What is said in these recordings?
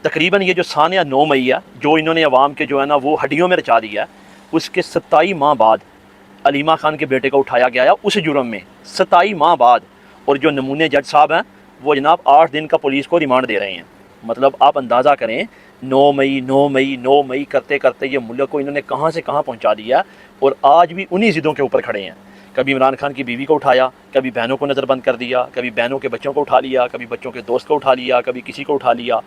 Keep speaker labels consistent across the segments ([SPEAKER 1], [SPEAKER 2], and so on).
[SPEAKER 1] تقریباً یہ جو سانیہ 9 مئی ہے جو انہوں نے عوام کے جو ہے نا وہ ہڈیوں میں رچا دیا ہے، اس کے 27 ماہ بعد علیمہ خان کے بیٹے کو اٹھایا گیا ہے اس جرم میں 27 ماہ بعد، اور جو نمونے جج صاحب ہیں وہ جناب 8 دن کا پولیس کو ریمانڈ دے رہے ہیں۔ مطلب آپ اندازہ کریں 9 مئی 9 مئی 9 مئی کرتے کرتے یہ ملک کو انہوں نے کہاں سے کہاں پہنچا دیا، اور آج بھی انہی ضدوں کے اوپر کھڑے ہیں۔ کبھی عمران خان کی بیوی کو اٹھایا، کبھی بہنوں کو نظر بند کر دیا، کبھی بہنوں کے بچوں کو اٹھا لیا، کبھی بچوں کے دوست کو اٹھا لیا، کبھی کسی کو اٹھا لیا۔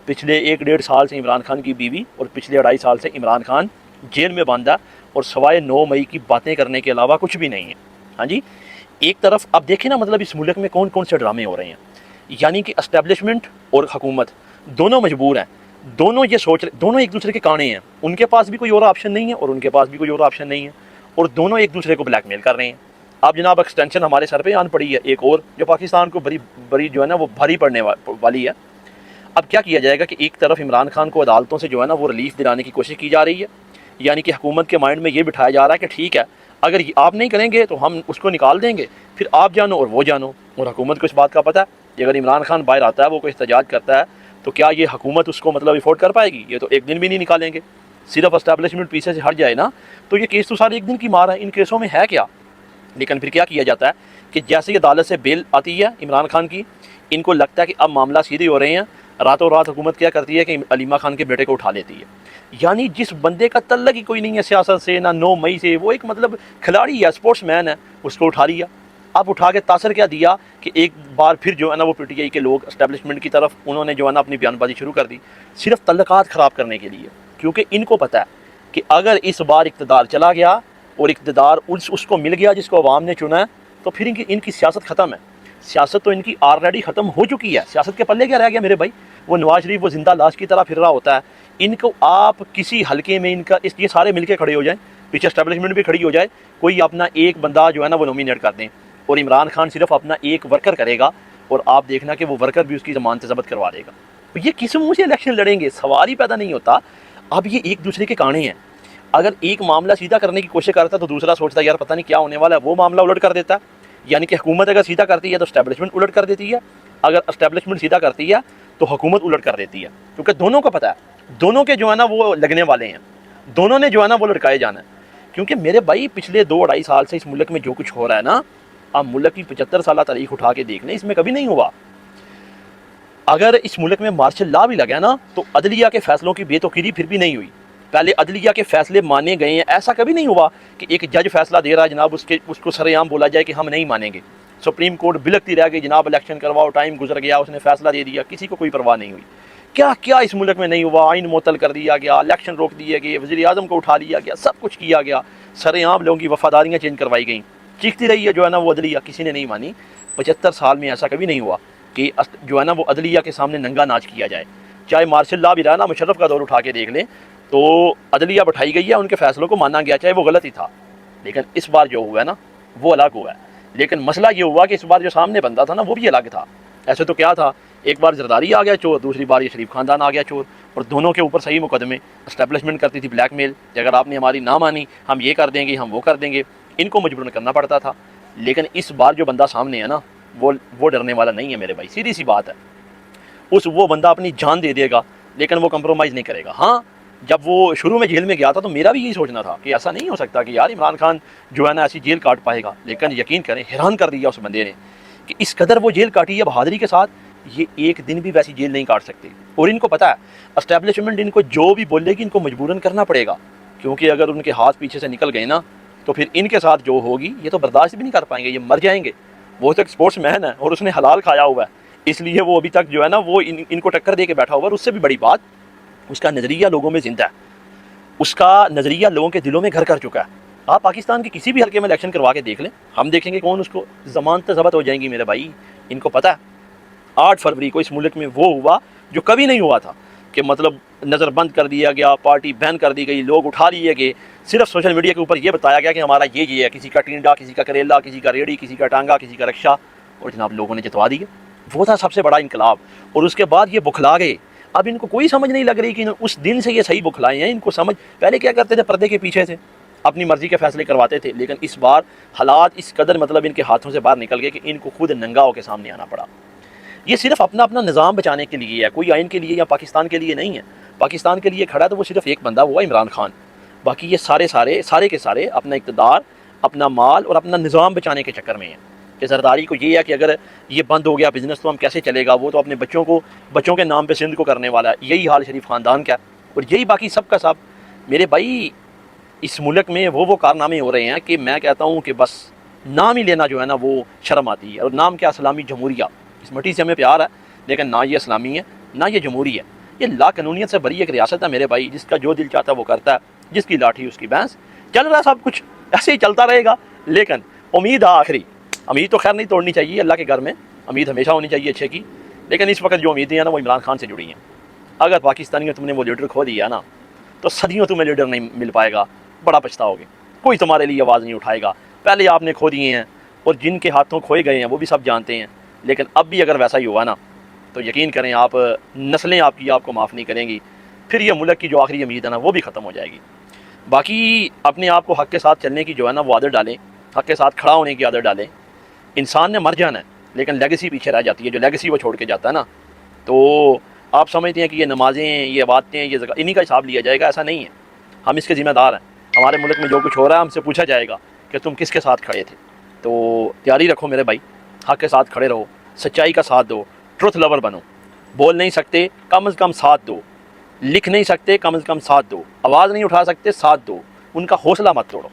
[SPEAKER 1] پچھلے 1 ڈیڑھ سال سے عمران خان کی بیوی اور پچھلے 2.5 سال سے عمران خان جیل میں بند ہے، اور سوائے 9 مئی کی باتیں کرنے کے علاوہ کچھ بھی نہیں ہے۔ ہاں جی، ایک طرف اب دیکھیں نا، مطلب اس ملک میں کون کون سے ڈرامے ہو رہے ہیں، یعنی کہ اسٹیبلشمنٹ اور حکومت دونوں مجبور ہیں، دونوں یہ سوچ رہے، دونوں ایک دوسرے کے کانے ہیں، ان کے پاس بھی کوئی اور آپشن نہیں ہے اور ان کے پاس بھی کوئی اور آپشن نہیں ہے، اور دونوں ایک دوسرے کو بلیک میل کر رہے ہیں۔ اب جناب ایکسٹینشن ہمارے سر پہ آن پڑی ہے ایک اور، جو پاکستان کو بڑی جو ہے نا وہ بھاری پڑنے والی ہے۔ اب کیا کیا جائے گا کہ ایک طرف عمران خان کو عدالتوں سے جو ہے نا وہ ریلیف دلانے کی کوشش کی جا رہی ہے، یعنی کہ حکومت کے مائنڈ میں یہ بٹھایا جا رہا ہے کہ ٹھیک ہے اگر آپ نہیں کریں گے تو ہم اس کو نکال دیں گے، پھر آپ جانو اور وہ جانو۔ اور حکومت کو اس بات کا پتہ ہے کہ اگر عمران خان باہر آتا ہے، وہ کوئی احتجاج کرتا ہے، تو کیا یہ حکومت اس کو مطلب افورڈ کر پائے گی؟ یہ تو ایک دن بھی نہیں نکالیں گے۔ صرف اسٹیبلشمنٹ پیچھے سے ہٹ جائے نا تو یہ کیس تو سارے ایک دن کی مار ہے، ان کیسوں میں ہے کیا؟ لیکن پھر کیا کیا جاتا ہے کہ جیسے ہی عدالت سے بیل آتی ہے عمران خان کی، ان کو لگتا ہے کہ اب معاملہ سیدھے ہو رہے ہیں، راتوں رات حکومت کیا کرتی ہے کہ علیمہ خان کے بیٹے کو اٹھا لیتی ہے۔ یعنی جس بندے کا تعلق ہی کوئی نہیں ہے سیاست سے، نہ 9 مئی سے، وہ ایک مطلب کھلاڑی ہے، اسپورٹس مین ہے، اس کو اٹھا لیا۔ اب اٹھا کے تاثر کیا دیا کہ ایک بار پھر جو ہے نا وہ پی ٹی آئی کے لوگ اسٹیبلشمنٹ کی طرف انہوں نے جو ہے نا اپنی بیان بازی شروع کر دی، صرف تعلقات خراب کرنے کے لیے، کیونکہ ان کو پتہ ہے کہ اگر اس بار اقتدار چلا گیا اور اقتدار اس کو مل گیا جس کو عوام نے چنا ہے، تو پھر ان کی سیاست ختم ہے۔ سیاست تو ان کی آلریڈی ختم ہو چکی ہے، سیاست کے پلے کیا رہ گیا میرے بھائی؟ وہ نواز شریف وہ زندہ لاش کی طرح پھر رہا ہوتا ہے۔ ان کو آپ کسی حلقے میں ان کا یہ سارے مل کے کھڑے ہو جائیں، پیچھے اسٹیبلشمنٹ بھی کھڑی ہو جائے، کوئی اپنا ایک بندہ جو ہے نا وہ نومینیٹ کر دیں، اور عمران خان صرف اپنا ایک ورکر کرے گا، اور آپ دیکھنا کہ وہ ورکر بھی اس کی ضمانت ضبط کروا دے گا۔ یہ کس منہ سے الیکشن لڑیں گے؟ سوال ہی پیدا نہیں ہوتا۔ اب یہ ایک دوسرے کے کانے ہیں، اگر ایک معاملہ سیدھا کرنے کی کوشش کرتا تو دوسرا سوچتا ہے یار پتہ نہیں کیا ہونے والا ہے، وہ معاملہ الٹ کر دیتا ہے۔ یعنی کہ حکومت اگر سیدھا کرتی ہے تو اسٹیبلشمنٹ الٹ کر دیتی ہے، اگر اسٹیبلشمنٹ سیدھا کرتی ہے تو حکومت الٹ کر دیتی ہے، کیونکہ دونوں کو پتہ ہے، دونوں کے جو ہے نا وہ لگنے والے ہیں، دونوں نے جو ہے نا وہ لٹکائے جانا ہے۔ کیونکہ میرے بھائی پچھلے 2-2.5 سال سے اس ملک میں جو کچھ ہو رہا ہے نا، آپ ملک کی 75 سالہ تاریخ اٹھا کے دیکھ لیں، اس میں کبھی نہیں ہوا۔ اگر اس ملک میں مارشل لا بھی لگا نا تو عدلیہ کے فیصلوں کی بے توقیری پھر بھی نہیں ہوئی، پہلے عدلیہ کے فیصلے مانے گئے ہیں، ایسا کبھی نہیں ہوا کہ ایک جج فیصلہ دے رہا ہے جناب اس کو سر عام بولا جائے کہ ہم نہیں مانیں گے۔ سپریم کورٹ بلکتی رہ گئی جناب الیکشن کرواؤ، ٹائم گزر گیا، اس نے فیصلہ دے دیا، کسی کو کوئی پرواہ نہیں ہوئی۔ کیا کیا اس ملک میں نہیں ہوا، آئین معطل کر دیا گیا، الیکشن روک دیے گئے، وزیر اعظم کو اٹھا لیا گیا، سب کچھ کیا گیا، سر عام لوگوں کی وفاداریاں چینج کروائی گئیں، چیختی رہی ہے جو ہے نا وہ عدلیہ، کسی نے نہیں مانی۔ 75 سال میں ایسا کبھی نہیں ہوا کہ جو ہے نا وہ عدلیہ کے سامنے ننگا ناچ کیا جائے۔ چاہے مارشل لا بھی رہا نا، مشرف کا دور اٹھا کے دیکھ لیں تو عدلیہ بٹھائی گئی ہے، ان کے فیصلوں کو مانا گیا چاہے وہ غلط ہی تھا، لیکن اس بار جو ہوا ہے نا وہ الگ ہوا ہے۔ لیکن مسئلہ یہ ہوا کہ اس بار جو سامنے بندہ تھا نا وہ بھی الگ تھا۔ ایسے تو کیا تھا، ایک بار زرداری آ گیا چور، دوسری بار یہ شریف خاندان آ گیا چور، اور دونوں کے اوپر صحیح مقدمے، اسٹیبلشمنٹ کرتی تھی بلیک میل کہ اگر آپ نے ہماری نہ مانی ہم یہ کر دیں گے، ہم وہ کر دیں گے، ان کو مجبوراً کرنا پڑتا تھا۔ لیکن اس بار جو بندہ سامنے ہے نا وہ ڈرنے والا نہیں ہے میرے بھائی، سیدھی سی بات ہے۔ وہ بندہ اپنی جان دے دے گا لیکن وہ کمپرومائز نہیں کرے گا۔ ہاں، جب وہ شروع میں جیل میں گیا تھا تو میرا بھی یہی سوچنا تھا کہ ایسا نہیں ہو سکتا کہ یار عمران خان جو ہے نا ایسی جیل کاٹ پائے گا، لیکن یقین کریں حیران کر دیا اس بندے نے کہ اس قدر وہ جیل کاٹی ہے بہادری کے ساتھ، یہ ایک دن بھی ویسی جیل نہیں کاٹ سکتے۔ اور ان کو پتہ ہے اسٹیبلشمنٹ ان کو جو بھی بولے گی ان کو مجبوراً کرنا پڑے گا، کیونکہ اگر ان کے ہاتھ پیچھے سے نکل گئے نا تو پھر ان کے ساتھ جو ہوگی یہ تو برداشت بھی نہیں کر پائیں گے، یہ مر جائیں گے۔ وہ تو ایک اسپورٹس مین ہے اور اس نے حلال کھایا ہوا ہے، اس لیے وہ ابھی تک جو ہے نا وہ ان کو ٹکر دے کے بیٹھا ہوا ہے۔ اور اس سے بھی بڑی بات، اس کا نظریہ لوگوں میں زندہ ہے، اس کا نظریہ لوگوں کے دلوں میں گھر کر چکا ہے۔ آپ پاکستان کے کسی بھی حلقے میں الیکشن کروا کے دیکھ لیں، ہم دیکھیں گے کون اس کو ضمانت ضبط ہو جائیں گی میرے بھائی۔ ان کو پتہ ہے 8 فروری کو اس ملک میں وہ ہوا جو کبھی نہیں ہوا تھا کہ مطلب نظر بند کر دیا گیا، پارٹی بین کر دی گئی، لوگ اٹھا لیے گئے، صرف سوشل میڈیا کے اوپر یہ بتایا گیا کہ ہمارا یہ ہے، کسی کا ٹینڈا، کسی کا کریلا، کسی کا ریڑھی، کسی کا ٹانگا، کسی کا رکشا، اور جناب لوگوں نے جتوا دیا۔ وہ تھا سب سے بڑا انقلاب، اور اس کے بعد یہ بکھلا گئے۔ اب ان کو کوئی سمجھ نہیں لگ رہی کہ اس دن سے یہ صحیح بکھلائے ہیں۔ ان کو سمجھ، پہلے کیا کرتے تھے، پردے کے پیچھے سے اپنی مرضی کے فیصلے کرواتے تھے، لیکن اس بار حالات اس قدر مطلب ان کے ہاتھوں سے باہر نکل گئے کہ ان کو خود ننگا ہو کے سامنے آنا پڑا۔ یہ صرف اپنا اپنا نظام بچانے کے لیے ہے، کوئی آئین کے لیے یا پاکستان کے لیے نہیں ہے. پاکستان کے لیے کھڑا تو وہ صرف ایک بندہ، وہ ہے عمران خان. باقی یہ سارے کے سارے اپنا اقتدار، اپنا مال اور اپنا نظام بچانے کے چکر میں ہیں. کہ زرداری کو یہ ہے کہ اگر یہ بند ہو گیا بزنس تو ہم کیسے چلے گا، وہ تو اپنے بچوں کے نام پہ سندھ کو کرنے والا ہے. یہی حال شریف خاندان کا ہے، اور یہی باقی سب کا سب. میرے بھائی اس ملک میں وہ کارنامے ہو رہے ہیں کہ میں کہتا ہوں کہ بس نام ہی لینا جو ہے نا وہ شرم آتی ہے. اور نام کیا؟ اسلامی جمہوریہ. اس مٹی سے ہمیں پیار ہے، لیکن نہ یہ اسلامی ہے نہ یہ جمہوری ہے. یہ لا قانونیت سے بری ایک ریاست ہے میرے بھائی، جس کا جو دل چاہتا ہے وہ کرتا ہے، جس کی لاٹھی اس کی بھینس. چل رہا سب کچھ ایسے ہی چلتا رہے گا، لیکن امید ہے آخری. امید تو خیر نہیں توڑنی چاہیے، اللہ کے گھر میں امید ہمیشہ ہونی چاہیے اچھے کی. لیکن اس وقت جو امیدیں ہیں نا وہ عمران خان سے جڑی ہیں. اگر پاکستانیوں تم نے وہ لیڈر کھو دیا نا تو صدیوں تمہیں لیڈر نہیں مل پائے گا، بڑا پچھتاؤ گے. کوئی تمہارے لیے آواز نہیں اٹھائے گا. پہلے آپ نے کھو دیے ہیں، اور جن کے ہاتھوں کھوئے گئے ہیں وہ بھی سب جانتے ہیں. لیکن اب بھی اگر ویسا ہی ہوا نا تو یقین کریں آپ، نسلیں آپ کی آپ کو معاف نہیں کریں گی. پھر یہ ملک کی جو آخری امید ہے نا وہ بھی ختم ہو جائے گی. باقی اپنے آپ کو حق کے ساتھ چلنے کی جو ہے نا وہ عادت ڈالیں، حق کے ساتھ کھڑا ہونے کی عادت ڈالیں. انسان نے مر جانا ہے لیکن لیگیسی پیچھے رہ جاتی ہے، جو لیگیسی وہ چھوڑ کے جاتا ہے نا. تو آپ سمجھتے ہیں کہ یہ نمازیں، یہ عبادتیں، یہ زکوٰۃ انہی کا حساب لیا جائے گا. ایسا نہیں ہے. ہم اس کے ذمہ دار ہیں. ہمارے ملک میں جو کچھ ہو رہا ہے ہم سے پوچھا جائے گا کہ تم کس کے ساتھ کھڑے تھے. تو تیاری رکھو میرے بھائی، حق کے ساتھ کھڑے رہو، سچائی کا ساتھ دو، ٹروتھ لور بنو. بول نہیں سکتے کم از کم ساتھ دو، لکھ نہیں سکتے کم از کم ساتھ دو، آواز نہیں اٹھا سکتے ساتھ دو. ان کا حوصلہ مت توڑو.